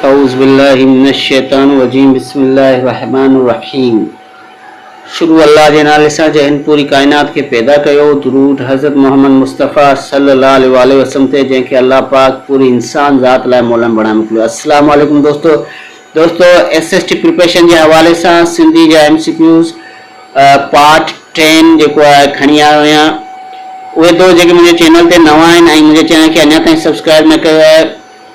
औज़ुबिल्लाहिमिनश्शैतानिर्रजीम बिस्मिल्लाहिर्रहमानिर्रहीम। शुरू अल्लाह जे नाले सां जंहिं पूरी कायनात खे पैदा कयो। दुरूद हज़रत मोहम्मद मुस्तफ़ा सल्लल्लाहु अलैहि वसल्लम ते जंहिंखे अल्लाह पाक पूरी इंसान ज़ात लाइ मौलम बणाए मोकिलियो। अस्सलामु अलैकुम दोस्तों SST प्रिपरेशन जे हवाले सां सिंधी जा MCQs पार्ट 10 जेको आहे खणी आयो आहियां। उहे दोस्त जेके मुंहिंजे चैनल ते नवां आहिनि ऐं मुंहिंजे चैनल खे अञा ताईं सब्सक्राइब न कयो आहे,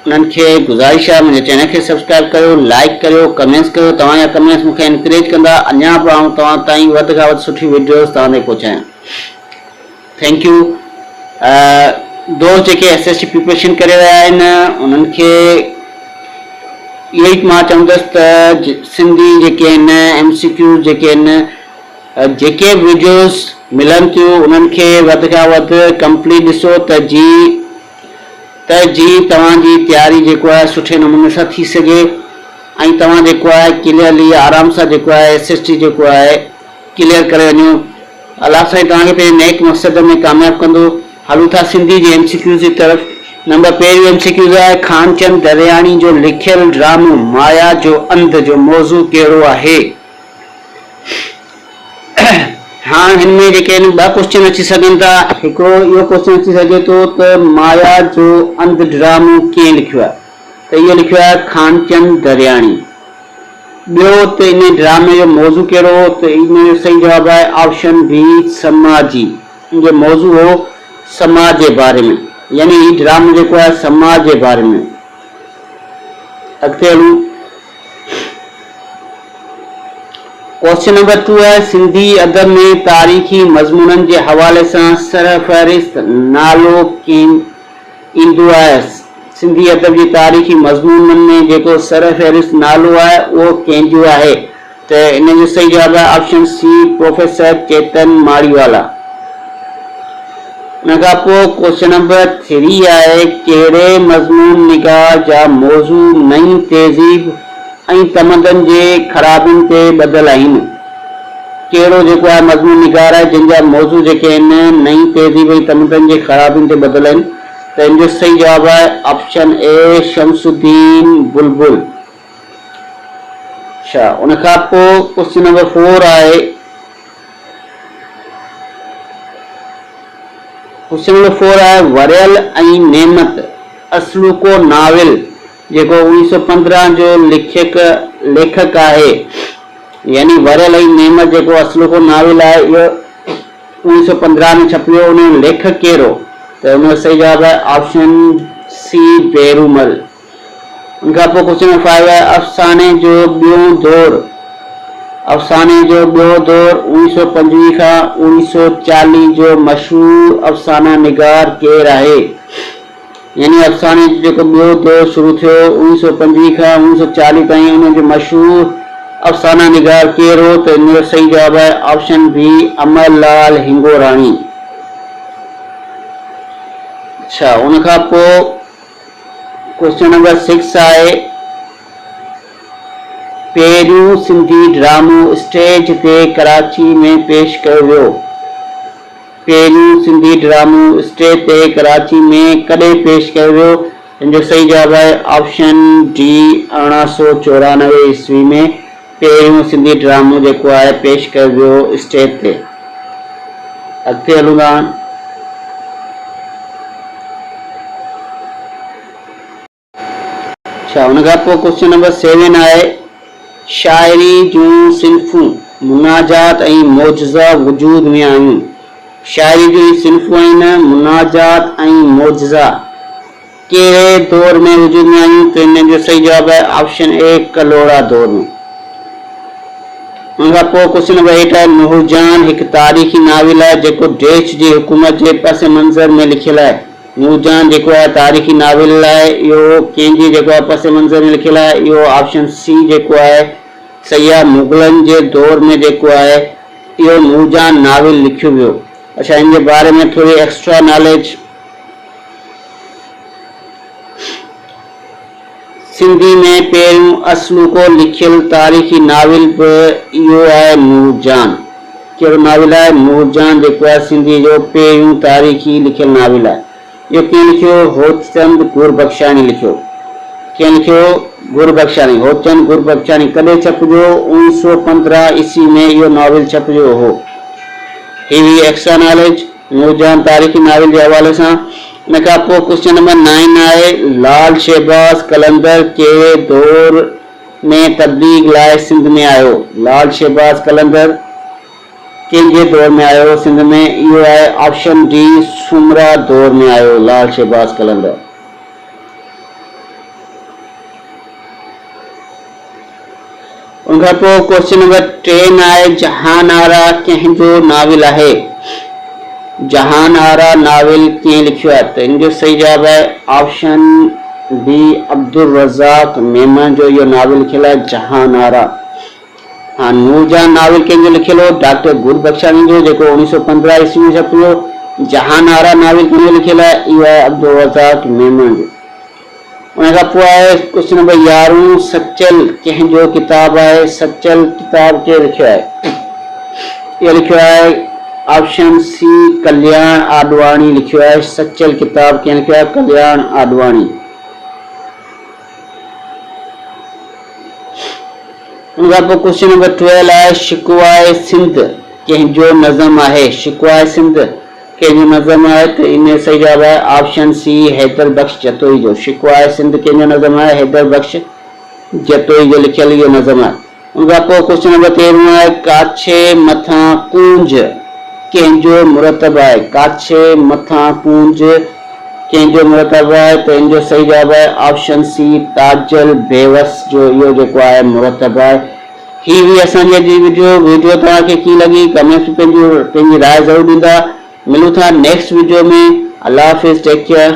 उन्हनि खे गुज़ारिश आहे मुंहिंजे चैनल खे सब्सक्राइब कयो, लाइक करियो, कमेंट्स कयो। तव्हांजा कमेंट्स मूंखे इनकरेज कंदा अञा बि आऊं तव्हां ताईं वधि खां वधि सुठी वीडियोस तव्हां ताईं पहुचायां। Thank U. दोस्त जेके SST प्रिपरेशन करे रहिया आहिनि उन्हनि खे इहो ई मां चवंदुसि त सिंधी जेके आहिनि MCQ जेके आहिनि जेके वीडियोस मिलनि थियूं उन्हनि खे वधि खां वधि कंप्लीट ॾिसो त जी तव्हांजी तयारी जेको आहे सुठे नमूने सां थी सघे ऐं तव्हां जेको आहे क्लियरली आराम सां जेको आहे SST जेको आहे क्लियर करे वञो। अलाह साईं तव्हांखे पंहिंजे नेक मक़सद में कामयाबु कंदो। हलूं था सिंधी जे MCQ जी तरफ़। नंबर पहिरियों MCQ आहे खानचंद दरियानी जो लिखियल ड्रामो माया जो अंध जो मौज़ू कहिड़ो आहे। हाँ, इनमें जेके ॿ क्वेश्चन अची सघनि था। हिकिड़ो इहो क्वेश्चन अची सघे थो त माया जो अंध ड्रामो कीअं लिखियो आहे, त इहो लिखियो आहे खानचंद दरियानी। ॿियो त इन ड्रामे जो मौज़ू कहिड़ो हो, त इन जो सही जवाबु आहे ऑप्शन बी समाजी। इन जो मौज़ू हो समाज जे बारे में, यानी हीउ ड्रामो जेको आहे समाज जे बारे में। अॻिते हलूं। क्वेश्चन नंबर 2 है सिंधी अदब में तारीख़ी मज़मूननि जे हवाले सां सरफ़हरिस्त नालो ईंदो आहे। सिंधी अदब जी तारीख़ी मज़मूननि में जेको सरफ़हरिस्त नालो आहे उहो कंहिंजो आहे, त इन जो सही जवाबु आहे ऑप्शन सी प्रोफेसर चेतन माड़ीवाला। उन खां पोइ क्वेश्चन नंबर 3 आहे कहिड़े मज़मून निगाह जा मौज़ू नई तहज़ीब ऐं तमदन जे ख़राबियुनि ते ॿधल आहिनि। कहिड़ो जेको आहे मज़मून निगार आहे जिन जा मौज़ू जेके आहिनि नई तहज़ीब ऐं तमदन जे ख़राबियुनि ते ॿधल आहिनि, त इन जो सही जवाबु आहे ऑप्शन ए शमसुद्दीन बुलबुल। अच्छा, उन खां पोइ क्वेश्चन नंबर 4 आहे वरियल ऐं नेमत असलूको नाविल जेको 1915 जो लेखक आहे, यानी वरियल ऐं नेमत जेको असलूको नाविल आहे इहो 1915 में छपियो। उन जो लेखक कहिड़ो, त उन जो सही जवाबु आहे ऑप्शन सी बेरूमल। उन खां पोइ क्वेश्चन नंबर 5 आहे अफ़साने जो ॿियों दौर 1925 खां 1940 जो मशहूर अफ़साना निगार केरु आहे। यानी अफ़साने जो जेको ॿियो दौर शुरू थियो 1925 खां 1940 ताईं, उन जो मशहूर अफ़साना निगार केरु हो, त इन जो सही जवाबु आहे ऑप्शन बी अमरलाल हिंगोराणी। अच्छा, उन खां पोइ क्वेश्चन नंबर 6 आहे पहिरियों सिंधी ड्रामो स्टेज ते कराची में पेश कयो वियो। पहिरियों सिंधी ड्रामो स्टेज ते कराची में कॾहिं पेश कयो वियो, इन जो सही जवाबु आहे ऑप्शन डी 1994 ईस्वी में पहिरियों सिंधी ड्रामो जेको आहे पेश कयो वियो स्टेज ते। अॻिते हलूं था। अच्छा, उन खां पोइ क्वेश्चन नंबर 7 आहे शाइरी जूं सिन्फ़ूं मुनाजात ऐं मौजज़ा वजूद में आयूं। शाइरी जूं सिन्फ़ूं आहिनि मुनाजात ऐं मौजज़ा कहिड़े दौर में वजूद में आयूं, त इन जो सही जवाबु आहे ऑप्शन ए कलोड़ा दौर में। उन खां पोइ क्वेश्चन नंबर 8 आहे नूरजान हिकु तारीख़ी नाविल आहे जेको देश जी हुकूमत जे पस मंज़र में लिखियल आहे। नूरजान जेको आहे तारीख़ी नाविल आहे इहो कंहिंजी जेको आहे पस मंज़र में लिखियल आहे, इहो ऑप्शन सी जेको आहे सही आहे। मुग़लनि जे दौर में जेको आहे इहो नूरजान नाविल लिखियो वियो। अच्छा, इन जे बारे में थोड़ी एक्स्ट्रा नॉलेज। सिंधी में पहिरियों असलूको लिखियल तारीख़ी नाविल बि इहो आहे नूरजान। कहिड़ो नाविल आहे? नूरजान जेको आहे सिंधी जो पहिरियों तारीख़ी लिखियल नाविल आहे। इहो कीअं लिखियो? होचंद गुरबख्शानी लिखियो। कंहिं लिखियो गुरबख्शानी, होचंद गुरबख्शानी। कॾहिं छपिजो? 1915 ईस्वी में इहो नॉवेल छपिजो हो। ही हुई एक्स्ट्रा नॉलेज नूरजहान तारीख़ी नॉवेल जे हवाले सां। इन खां पोइ क्वेश्चन नंबर 9 आहे, लाल शहबाज कलंदर के दौर में तबलीग लाइ सिंध में आयो। लाल शहबाज कलंदर कंहिंजे दौर में आयो सिंध में? इहो आहे ऑप्शन डी, सुमरा दौर में आयो लाल शहबाज कलंदर। उनखां पोइ क्वेश्चन नंबर 10 आहे, जहान आरा कंहिंजो नाविल आहे? जहान आरा नाविल कंहिं लिखियो आहे? त इन जो सही जवाब आहे ऑप्शन बी, अब्दुल रज़ाक मेमन जो इहो नाविल लिखियल आहे जहान आरा। हाँ, नूरजहान नाविल कंहिंजो लिखियल हो? डॉक्टर गुरबख्शानी जो, जेको 1915 ईस्वी में छपियो। जहान आरा नाविल कंहिंजो लिखियल आहे? इहो आहे अब्दुल रज़ाक मेमन जो। उन खां पोइ आहे क्वेश्चन नंबर 11, सचल कंहिंजो किताब आहे? सचल किताब केरु लिखियो आहे? इहो लिखियो आहे ऑप्शन सी, कल्याण आडवाणी लिखियो आहे। सचल किताब कंहिं लिखियो आहे? कल्याण आडवाणी। उनखां पोइ क्वेश्चन नंबर 12 आहे, शिकवाए सिंध कंहिंजो नज़म आहे? शिकवाए सिंध कंहिंजो नज़म आहे? त इन सही जवाब आहे ऑप्शन सी, हैदर बख्श जतोई जो। शिकवाए सिंध कंहिंजो नज़म आहे? हैदर बख्श जतोई जो लिखियल इहो नज़म आहे। उनखां पोइ क्वेश्चन नंबर 13 आहे, काछे मथां कूंज कंहिंजो मुरतब आहे? काछे मथां कूंज कंहिंजो मुरतब आहे? त इन जो सही जवाब आहे ऑप्शन सी, ताजल बेवस जो इहो जेको आहे मुरतब आहे। ही हुई असांजी अॼु जी वीडियो तव्हांखे कीअं लॻी? कमेंट्स में पंहिंजी राय ज़रूरु ॾींदा। मिलूं था नेक्स्ट वीडियो में। अल्लाह हाफ़िज़, टेक केयर।